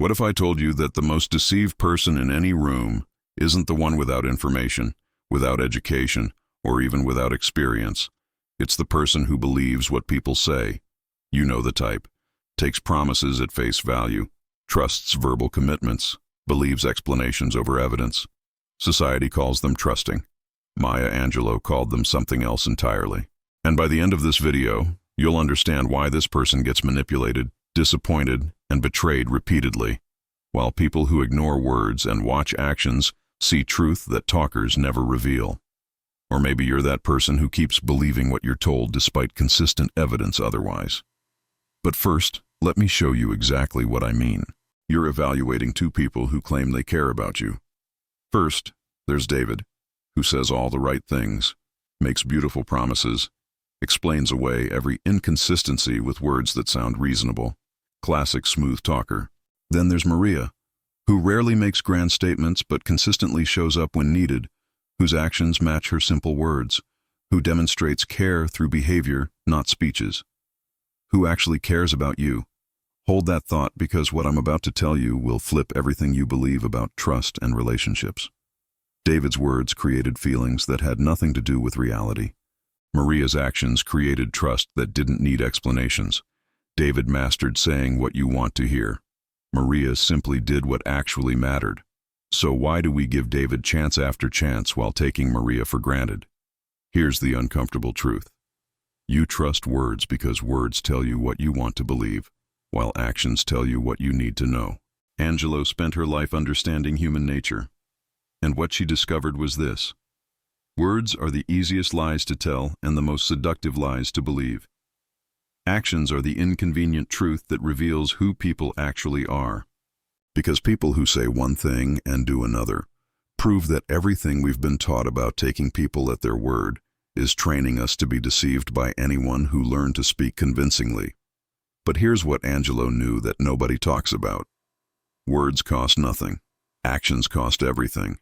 What if I told you that the most deceived person in any room isn't the one without information, without education, or even without experience? It's the person who believes what people say. You know the type. Takes promises at face value, trusts verbal commitments, believes explanations over evidence. Society calls them trusting. Maya Angelou called them something else entirely. And by the end of this video, you'll understand why this person gets manipulated, disappointed, and betrayed repeatedly, while people who ignore words and watch actions see truth that talkers never reveal. Or maybe you're that person who keeps believing what you're told despite consistent evidence otherwise. But first, let me show you exactly what I mean. You're evaluating two people who claim they care about you. First, there's David, who says all the right things, makes beautiful promises, explains away every inconsistency with words that sound reasonable. Classic smooth talker. Then there's Maria, who rarely makes grand statements but consistently shows up when needed, whose actions match her simple words, who demonstrates care through behavior, not speeches, who actually cares about you. Hold that thought, because what I'm about to tell you will flip everything you believe about trust and relationships. David's words created feelings that had nothing to do with reality. Maria's actions created trust that didn't need explanations. David mastered saying what you want to hear. Maria simply did what actually mattered. So why do we give David chance after chance while taking Maria for granted? Here's the uncomfortable truth. You trust words because words tell you what you want to believe, while actions tell you what you need to know. Angelou spent her life understanding human nature, and what she discovered was this: words are the easiest lies to tell and the most seductive lies to believe. Actions are the inconvenient truth that reveals who people actually are. Because people who say one thing and do another prove that everything we've been taught about taking people at their word is training us to be deceived by anyone who learned to speak convincingly. But here's what Angelou knew that nobody talks about. Words cost nothing. Actions cost everything.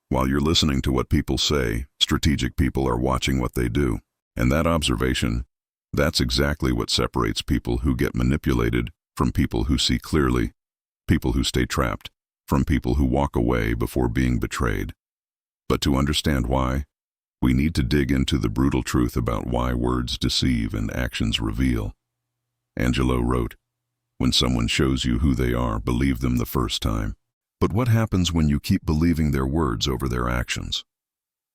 While you're listening to what people say, strategic people are watching what they do. And that observation, that's exactly what separates people who get manipulated from people who see clearly, people who stay trapped, from people who walk away before being betrayed. But to understand why, we need to dig into the brutal truth about why words deceive and actions reveal. Angelou wrote, "When someone shows you who they are, believe them the first time." But what happens when you keep believing their words over their actions?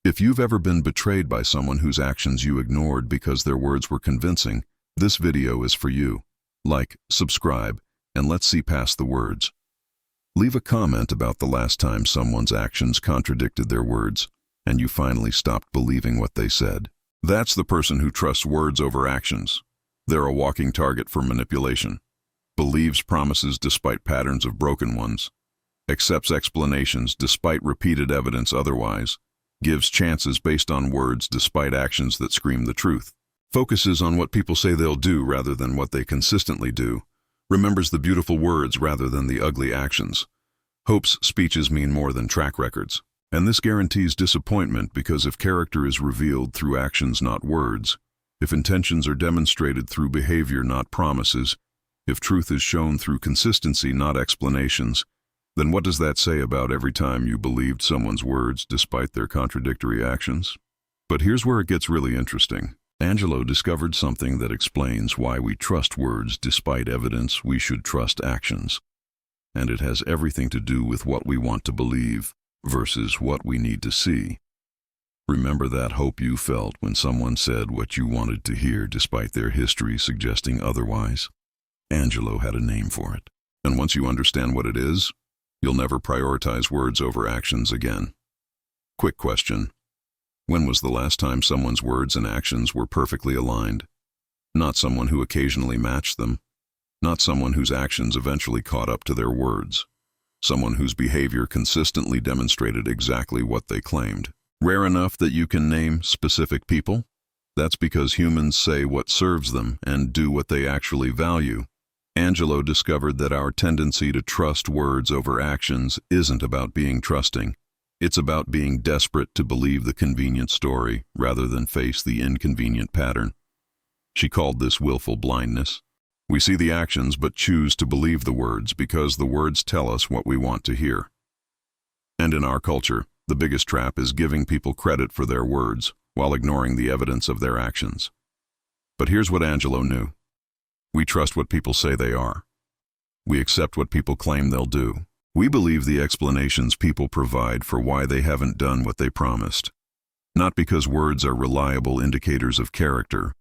If you've ever been betrayed by someone whose actions you ignored because their words were convincing, this video is for you. Like, subscribe, and let's see past the words. Leave a comment about the last time someone's actions contradicted their words, and you finally stopped believing what they said. That's the person who trusts words over actions. They're a walking target for manipulation. Believes promises despite patterns of broken ones. Accepts explanations despite repeated evidence otherwise. Gives chances based on words despite actions that scream the truth. Focuses on what people say they'll do rather than what they consistently do. Remembers the beautiful words rather than the ugly actions. Hopes speeches mean more than track records. And this guarantees disappointment, because if character is revealed through actions, not words, if intentions are demonstrated through behavior, not promises, if truth is shown through consistency, not explanations, then what does that say about every time you believed someone's words despite their contradictory actions? But here's where it gets really interesting. Angelou discovered something that explains why we trust words despite evidence we should trust actions. And it has everything to do with what we want to believe versus what we need to see. Remember that hope you felt when someone said what you wanted to hear despite their history suggesting otherwise? Angelou had a name for it. And once you understand what it is, you'll never prioritize words over actions again. Quick question. When was the last time someone's words and actions were perfectly aligned? Not someone who occasionally matched them. Not someone whose actions eventually caught up to their words. Someone whose behavior consistently demonstrated exactly what they claimed. Rare enough that you can name specific people? That's because humans say what serves them and do what they actually value. Angelou discovered that our tendency to trust words over actions isn't about being trusting. It's about being desperate to believe the convenient story rather than face the inconvenient pattern. She called this willful blindness. We see the actions but choose to believe the words because the words tell us what we want to hear. And in our culture, the biggest trap is giving people credit for their words while ignoring the evidence of their actions. But here's what Angelo knew. We trust what people say they are. We accept what people claim they'll do. We believe the explanations people provide for why they haven't done what they promised. Not because words are reliable indicators of character,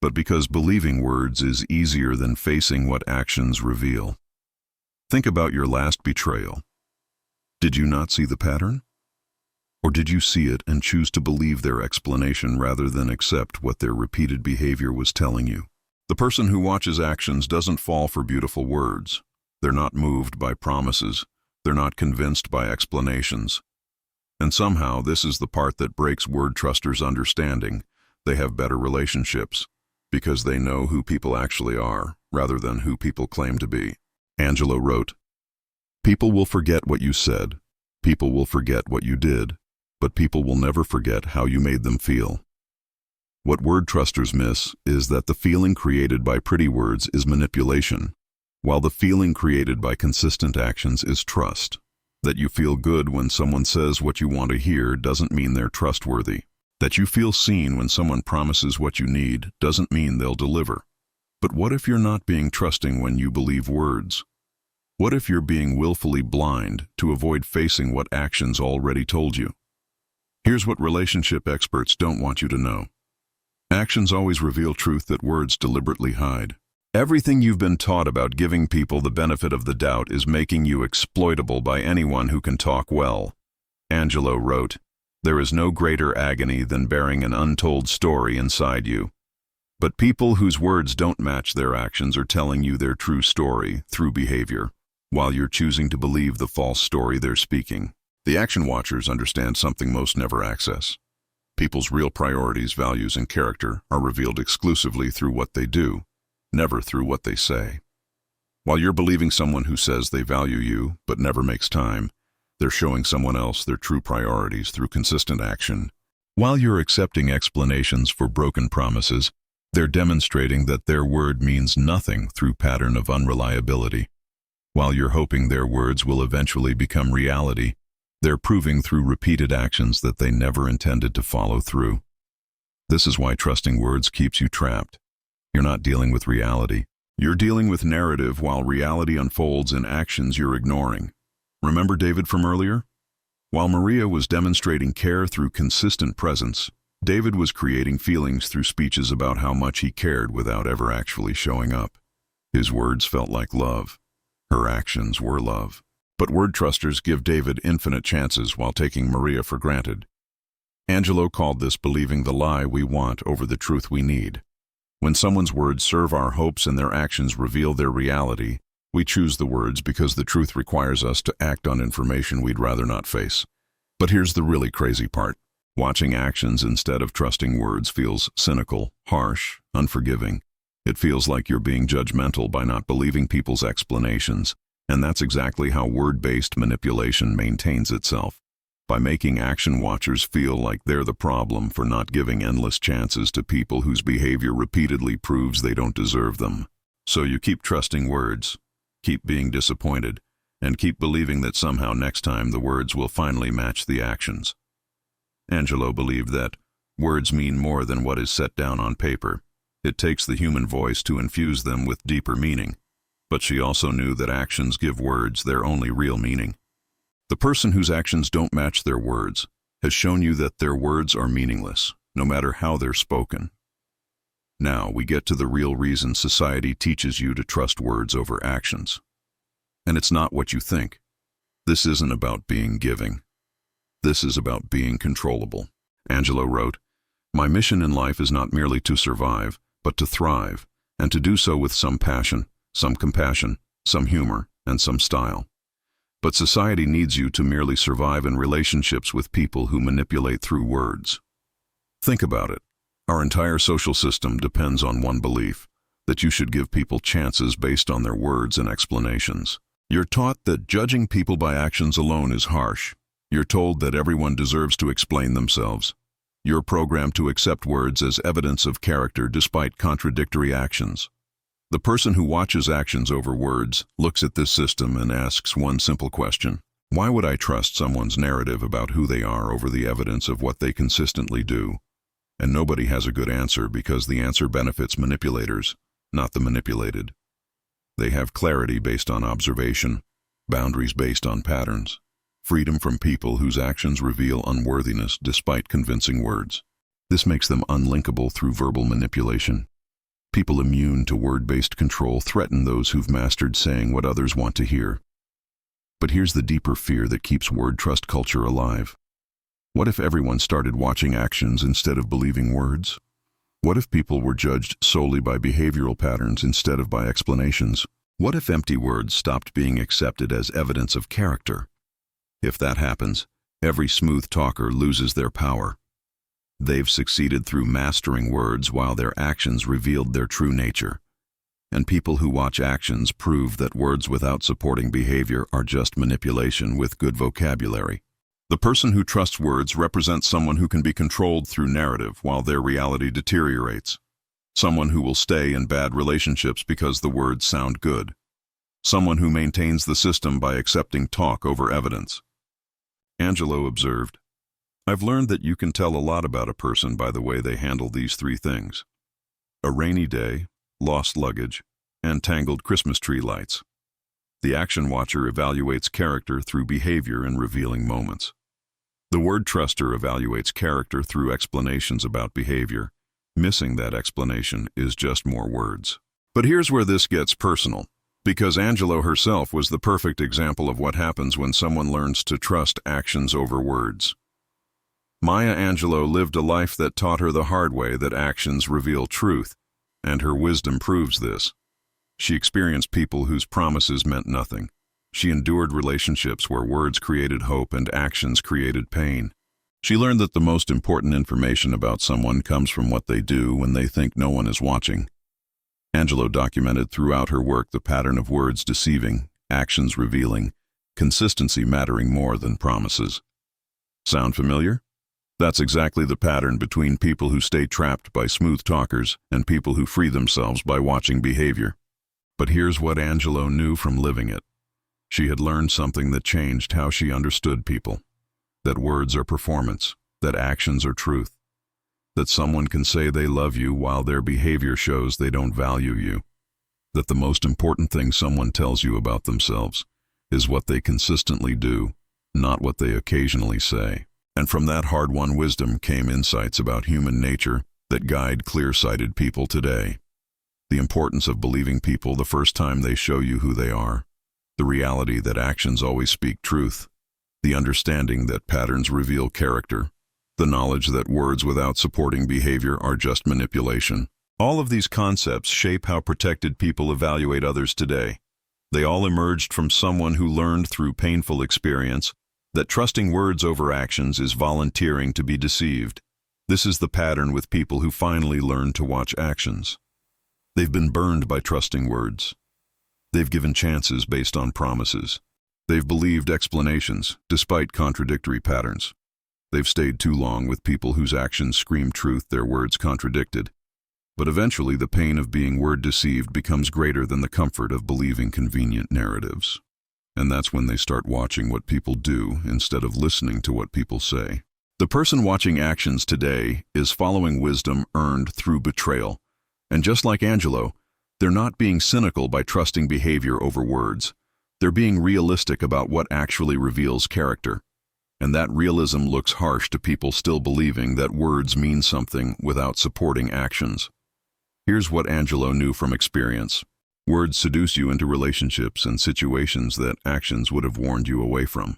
but because believing words is easier than facing what actions reveal. Think about your last betrayal. Did you not see the pattern? Or did you see it and choose to believe their explanation rather than accept what their repeated behavior was telling you? The person who watches actions doesn't fall for beautiful words. They're not moved by promises. They're not convinced by explanations. And somehow this is the part that breaks word trusters' understanding. They have better relationships because they know who people actually are rather than who people claim to be. Angelo wrote, "People will forget what you said. People will forget what you did. But people will never forget how you made them feel." What word trusters miss is that the feeling created by pretty words is manipulation, while the feeling created by consistent actions is trust. That you feel good when someone says what you want to hear doesn't mean they're trustworthy. That you feel seen when someone promises what you need doesn't mean they'll deliver. But what if you're not being trusting when you believe words? What if you're being willfully blind to avoid facing what actions already told you? Here's what relationship experts don't want you to know. Actions always reveal truth that words deliberately hide. Everything you've been taught about giving people the benefit of the doubt is making you exploitable by anyone who can talk well. Angelo wrote, "There is no greater agony than bearing an untold story inside you." But people whose words don't match their actions are telling you their true story through behavior, while you're choosing to believe the false story they're speaking. The action watchers understand something most never access. People's real priorities, values, and character are revealed exclusively through what they do, never through what they say. While you're believing someone who says they value you but never makes time, they're showing someone else their true priorities through consistent action. While you're accepting explanations for broken promises, they're demonstrating that their word means nothing through pattern of unreliability. While you're hoping their words will eventually become reality, they're proving through repeated actions that they never intended to follow through. This is why trusting words keeps you trapped. You're not dealing with reality. You're dealing with narrative while reality unfolds in actions you're ignoring. Remember David from earlier? While Maria was demonstrating care through consistent presence, David was creating feelings through speeches about how much he cared without ever actually showing up. His words felt like love. Her actions were love. But word trusters give David infinite chances while taking Maria for granted. Angelo called this believing the lie we want over the truth we need. When someone's words serve our hopes and their actions reveal their reality, we choose the words because the truth requires us to act on information we'd rather not face. But here's the really crazy part. Watching actions instead of trusting words feels cynical, harsh, unforgiving. It feels like you're being judgmental by not believing people's explanations. And that's exactly how word-based manipulation maintains itself, by making action watchers feel like they're the problem for not giving endless chances to people whose behavior repeatedly proves they don't deserve them. So you keep trusting words, keep being disappointed, and keep believing that somehow next time the words will finally match the actions. Angelo believed that words mean more than what is set down on paper. It takes the human voice to infuse them with deeper meaning. But she also knew that actions give words their only real meaning. The person whose actions don't match their words has shown you that their words are meaningless, no matter how they're spoken. Now we get to the real reason society teaches you to trust words over actions. And it's not what you think. This isn't about being giving. This is about being controllable. Angelo wrote, "My mission in life is not merely to survive, but to thrive, and to do so with some passion, some compassion, some humor, and some style. But society needs you to merely survive in relationships with people who manipulate through words." Think about it. Our entire social system depends on one belief, that you should give people chances based on their words and explanations. You're taught that judging people by actions alone is harsh. You're told that everyone deserves to explain themselves. You're programmed to accept words as evidence of character despite contradictory actions. The person who watches actions over words looks at this system and asks one simple question. Why would I trust someone's narrative about who they are over the evidence of what they consistently do? And nobody has a good answer because the answer benefits manipulators, not the manipulated. They have clarity based on observation, boundaries based on patterns, freedom from people whose actions reveal unworthiness despite convincing words. This makes them unlinkable through verbal manipulation. People immune to word-based control threaten those who've mastered saying what others want to hear. But here's the deeper fear that keeps word trust culture alive. What if everyone started watching actions instead of believing words? What if people were judged solely by behavioral patterns instead of by explanations? What if empty words stopped being accepted as evidence of character? If that happens, every smooth talker loses their power. They've succeeded through mastering words while their actions revealed their true nature. And people who watch actions prove that words without supporting behavior are just manipulation with good vocabulary. The person who trusts words represents someone who can be controlled through narrative while their reality deteriorates. Someone who will stay in bad relationships because the words sound good. Someone who maintains the system by accepting talk over evidence. Angelo observed, "I've learned that you can tell a lot about a person by the way they handle these three things: a rainy day, lost luggage, and tangled Christmas tree lights." The action watcher evaluates character through behavior in revealing moments. The word truster evaluates character through explanations about behavior. Missing that explanation is just more words. But here's where this gets personal, because Angelo herself was the perfect example of what happens when someone learns to trust actions over words. Maya Angelou lived a life that taught her the hard way that actions reveal truth, and her wisdom proves this. She experienced people whose promises meant nothing. She endured relationships where words created hope and actions created pain. She learned that the most important information about someone comes from what they do when they think no one is watching. Angelou documented throughout her work the pattern of words deceiving, actions revealing, consistency mattering more than promises. Sound familiar? That's exactly the pattern between people who stay trapped by smooth talkers and people who free themselves by watching behavior. But here's what Angelou knew from living it. She had learned something that changed how she understood people. That words are performance, that actions are truth. That someone can say they love you while their behavior shows they don't value you. That the most important thing someone tells you about themselves is what they consistently do, not what they occasionally say. And from that hard-won wisdom came insights about human nature that guide clear-sighted people today. The importance of believing people the first time they show you who they are. The reality that actions always speak truth. The understanding that patterns reveal character. The knowledge that words without supporting behavior are just manipulation. All of these concepts shape how protected people evaluate others today. They all emerged from someone who learned through painful experience that trusting words over actions is volunteering to be deceived. This is the pattern with people who finally learn to watch actions. They've been burned by trusting words. They've given chances based on promises. They've believed explanations, despite contradictory patterns. They've stayed too long with people whose actions scream truth their words contradicted. But eventually the pain of being word deceived becomes greater than the comfort of believing convenient narratives. And that's when they start watching what people do instead of listening to what people say. The person watching actions today is following wisdom earned through betrayal. And just like Angelou, they're not being cynical by trusting behavior over words. They're being realistic about what actually reveals character. And that realism looks harsh to people still believing that words mean something without supporting actions. Here's what Angelou knew from experience. Words seduce you into relationships and situations that actions would have warned you away from.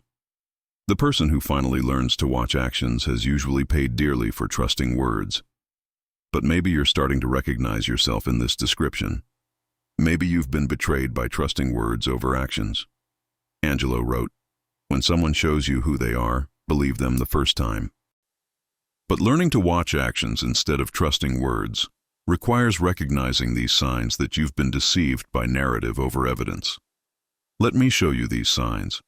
The person who finally learns to watch actions has usually paid dearly for trusting words. But maybe you're starting to recognize yourself in this description. Maybe you've been betrayed by trusting words over actions. Angelou wrote, "When someone shows you who they are, believe them the first time." But learning to watch actions instead of trusting words requires recognizing these signs that you've been deceived by narrative over evidence. Let me show you these signs.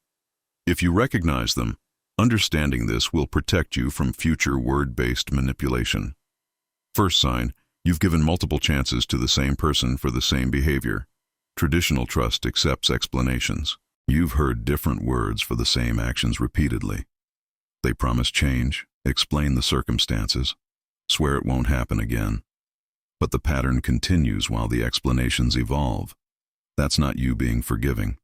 If you recognize them, understanding this will protect you from future word-based manipulation. First sign, You've given multiple chances to the same person for the same behavior. Traditional trust accepts explanations. You've heard different words for the same actions repeatedly. They promise change, explain the circumstances, swear it won't happen again. But the pattern continues while the explanations evolve. That's not you being forgiving.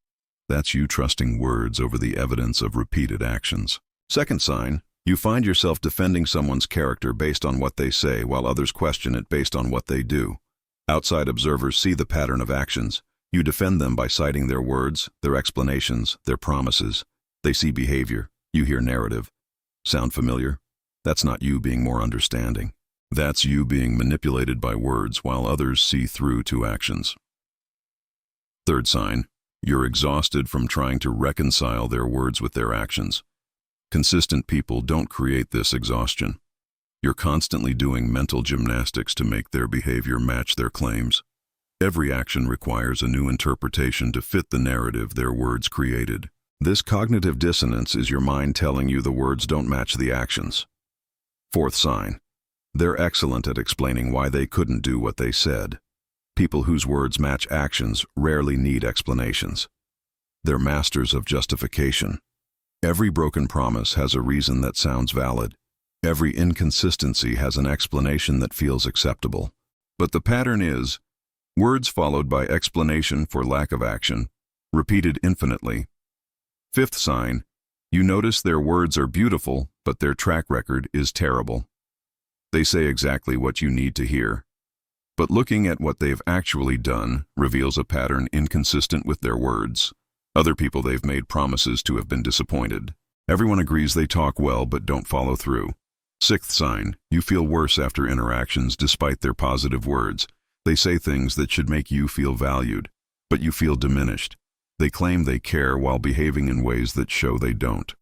That's you trusting words over the evidence of repeated actions. Second sign, you find yourself defending someone's character based on what they say while others question it based on what they do. Outside observers see the pattern of actions. You defend them by citing their words, their explanations, their promises. They see behavior. You hear narrative. Sound familiar? That's not you being more understanding. That's you being manipulated by words while others see through to actions. Third sign, you're exhausted from trying to reconcile their words with their actions. Consistent people don't create this exhaustion. You're constantly doing mental gymnastics to make their behavior match their claims. Every action requires a new interpretation to fit the narrative their words created. This cognitive dissonance is your mind telling you the words don't match the actions. Fourth sign, they're excellent at explaining why they couldn't do what they said. People whose words match actions rarely need explanations. They're masters of justification. Every broken promise has a reason that sounds valid. Every inconsistency has an explanation that feels acceptable. But the pattern is words followed by explanation for lack of action, repeated infinitely. Fifth sign, you notice their words are beautiful, but their track record is terrible. They say exactly what you need to hear. But looking at what they've actually done reveals a pattern inconsistent with their words. Other people they've made promises to have been disappointed. Everyone agrees they talk well but don't follow through. Sixth sign, you feel worse after interactions despite their positive words. They say things that should make you feel valued, but you feel diminished. They claim they care while behaving in ways that show they don't.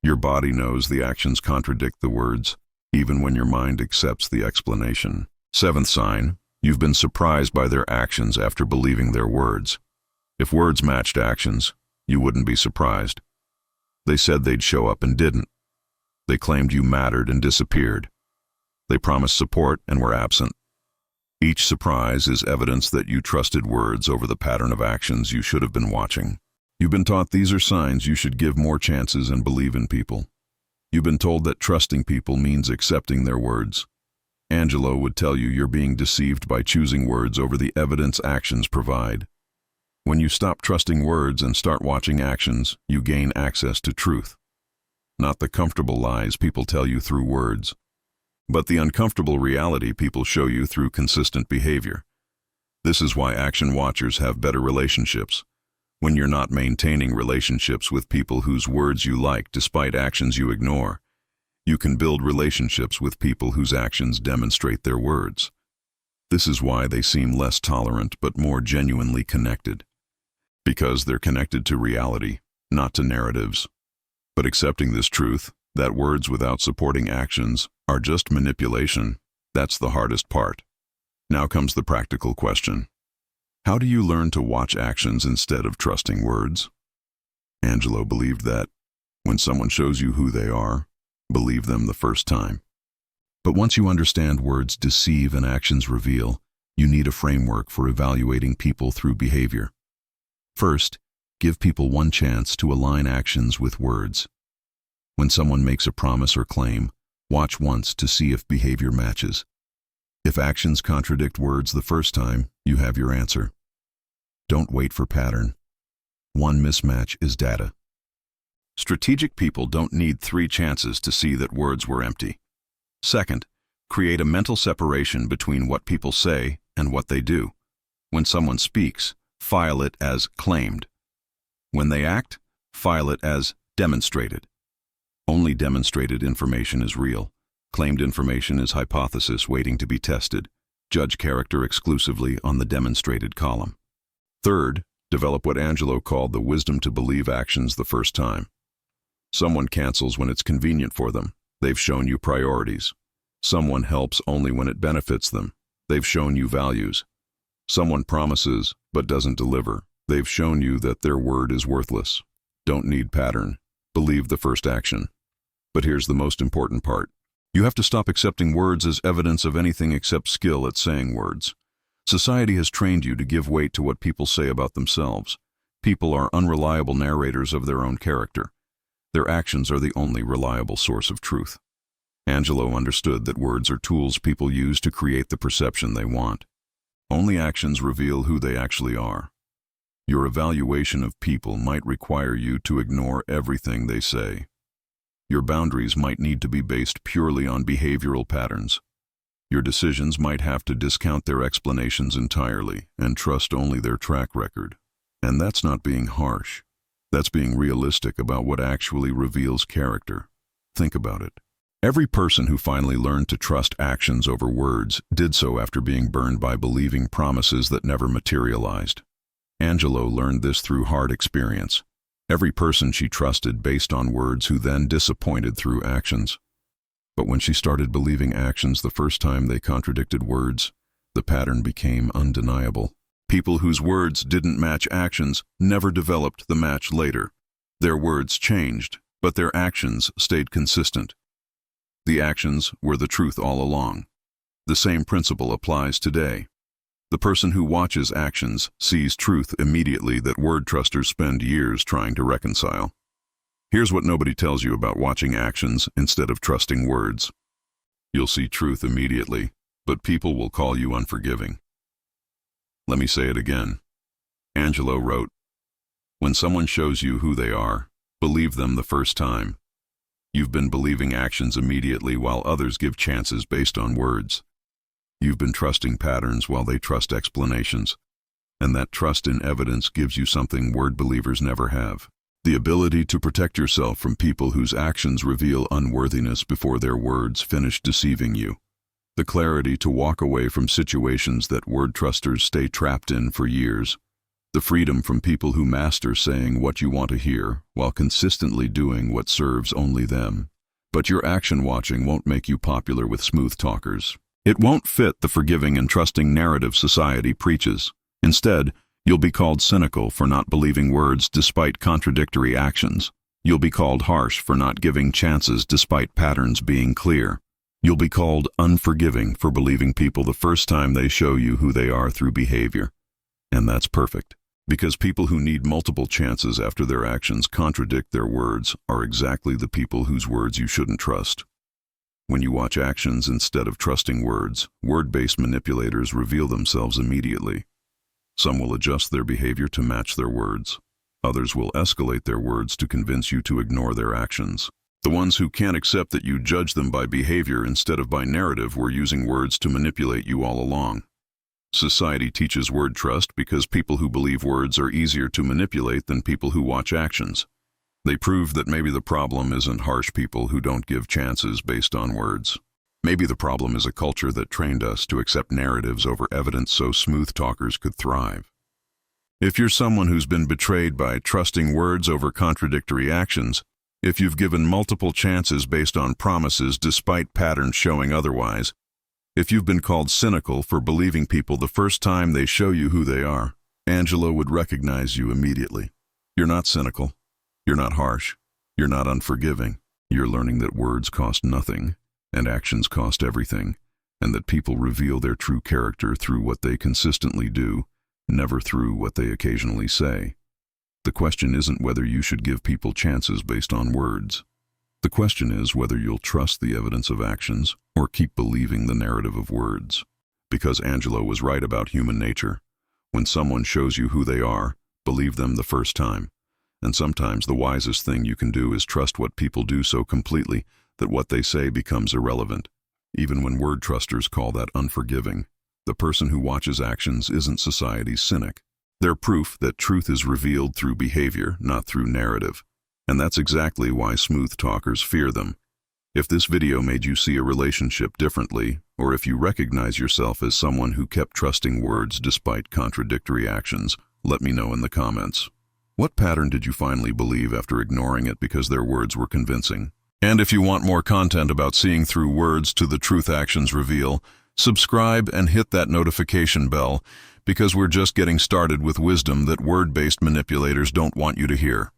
Your body knows the actions contradict the words, even when your mind accepts the explanation. Seventh sign, you've been surprised by their actions after believing their words. If words matched actions, you wouldn't be surprised. They said they'd show up and didn't. They claimed you mattered and disappeared. They promised support and were absent. Each surprise is evidence that you trusted words over the pattern of actions you should have been watching. You've been taught these are signs you should give more chances and believe in people. You've been told that trusting people means accepting their words. Angelo would tell you you're being deceived by choosing words over the evidence actions provide. When you stop trusting words and start watching actions, you gain access to truth. Not the comfortable lies people tell you through words, but the uncomfortable reality people show you through consistent behavior. This is why action watchers have better relationships. When you're not maintaining relationships with people whose words you like despite actions you ignore, you can build relationships with people whose actions demonstrate their words. This is why they seem less tolerant but more genuinely connected. Because they're connected to reality, not to narratives. But accepting this truth, that words without supporting actions are just manipulation, that's the hardest part. Now comes the practical question. How do you learn to watch actions instead of trusting words? Angelo believed that when someone shows you who they are, believe them the first time. But once you understand words deceive and actions reveal, you need a framework for evaluating people through behavior. First, give people one chance to align actions with words. When someone makes a promise or claim, watch once to see if behavior matches. If actions contradict words the first time, you have your answer. Don't wait for pattern. One mismatch is data. Strategic people don't need 3 chances to see that words were empty. Second, create a mental separation between what people say and what they do. When someone speaks, file it as claimed. When they act, file it as demonstrated. Only demonstrated information is real. Claimed information is hypothesis waiting to be tested. Judge character exclusively on the demonstrated column. Third, develop what Angelo called the wisdom to believe actions the first time. Someone cancels when it's convenient for them. They've shown you priorities. Someone helps only when it benefits them. They've shown you values. Someone promises but doesn't deliver. They've shown you that their word is worthless. Don't need pattern. Believe the first action. But here's the most important part. You have to stop accepting words as evidence of anything except skill at saying words. Society has trained you to give weight to what people say about themselves. People are unreliable narrators of their own character. Their actions are the only reliable source of truth. Angelo understood that words are tools people use to create the perception they want. Only actions reveal who they actually are. Your evaluation of people might require you to ignore everything they say. Your boundaries might need to be based purely on behavioral patterns. Your decisions might have to discount their explanations entirely and trust only their track record. And that's not being harsh. That's being realistic about what actually reveals character. Think about it. Every person who finally learned to trust actions over words did so after being burned by believing promises that never materialized. Angelo learned this through hard experience. Every person she trusted based on words who then disappointed through actions. But when she started believing actions the first time they contradicted words, the pattern became undeniable. People whose words didn't match actions never developed the match later. Their words changed, but their actions stayed consistent. The actions were the truth all along. The same principle applies today. The person who watches actions sees truth immediately that word trusters spend years trying to reconcile. Here's what nobody tells you about watching actions instead of trusting words. You'll see truth immediately, but people will call you unforgiving. Let me say it again. Angelo wrote, "When someone shows you who they are, believe them the first time. You've been believing actions immediately while others give chances based on words. You've been trusting patterns while they trust explanations. And that trust in evidence gives you something word believers never have. The ability to protect yourself from people whose actions reveal unworthiness before their words finish deceiving you. The clarity to walk away from situations that word trusters stay trapped in for years. The freedom from people who master saying what you want to hear while consistently doing what serves only them. But your action watching won't make you popular with smooth talkers. It won't fit the forgiving and trusting narrative society preaches. Instead, you'll be called cynical for not believing words despite contradictory actions. You'll be called harsh for not giving chances despite patterns being clear. You'll be called unforgiving for believing people the first time they show you who they are through behavior. And that's perfect, because people who need multiple chances after their actions contradict their words are exactly the people whose words you shouldn't trust. When you watch actions instead of trusting words, word-based manipulators reveal themselves immediately. Some will adjust their behavior to match their words. Others will escalate their words to convince you to ignore their actions. The ones who can't accept that you judge them by behavior instead of by narrative were using words to manipulate you all along. Society teaches word trust because people who believe words are easier to manipulate than people who watch actions. They prove that maybe the problem isn't harsh people who don't give chances based on words. Maybe the problem is a culture that trained us to accept narratives over evidence so smooth talkers could thrive. If you're someone who's been betrayed by trusting words over contradictory actions, if you've given multiple chances based on promises despite patterns showing otherwise, if you've been called cynical for believing people the first time they show you who they are, Angelo would recognize you immediately. You're not cynical. You're not harsh. You're not unforgiving. You're learning that words cost nothing, and actions cost everything, and that people reveal their true character through what they consistently do, never through what they occasionally say. The question isn't whether you should give people chances based on words. The question is whether you'll trust the evidence of actions or keep believing the narrative of words. Because Angelo was right about human nature. When someone shows you who they are, believe them the first time. And sometimes the wisest thing you can do is trust what people do so completely that what they say becomes irrelevant. Even when word trusters call that unforgiving, the person who watches actions isn't society's cynic. They're proof that truth is revealed through behavior, not through narrative. And that's exactly why smooth talkers fear them. If this video made you see a relationship differently, or if you recognize yourself as someone who kept trusting words despite contradictory actions, let me know in the comments. What pattern did you finally believe after ignoring it because their words were convincing? And if you want more content about seeing through words to the truth actions reveal, subscribe and hit that notification bell, because we're just getting started with wisdom that word-based manipulators don't want you to hear.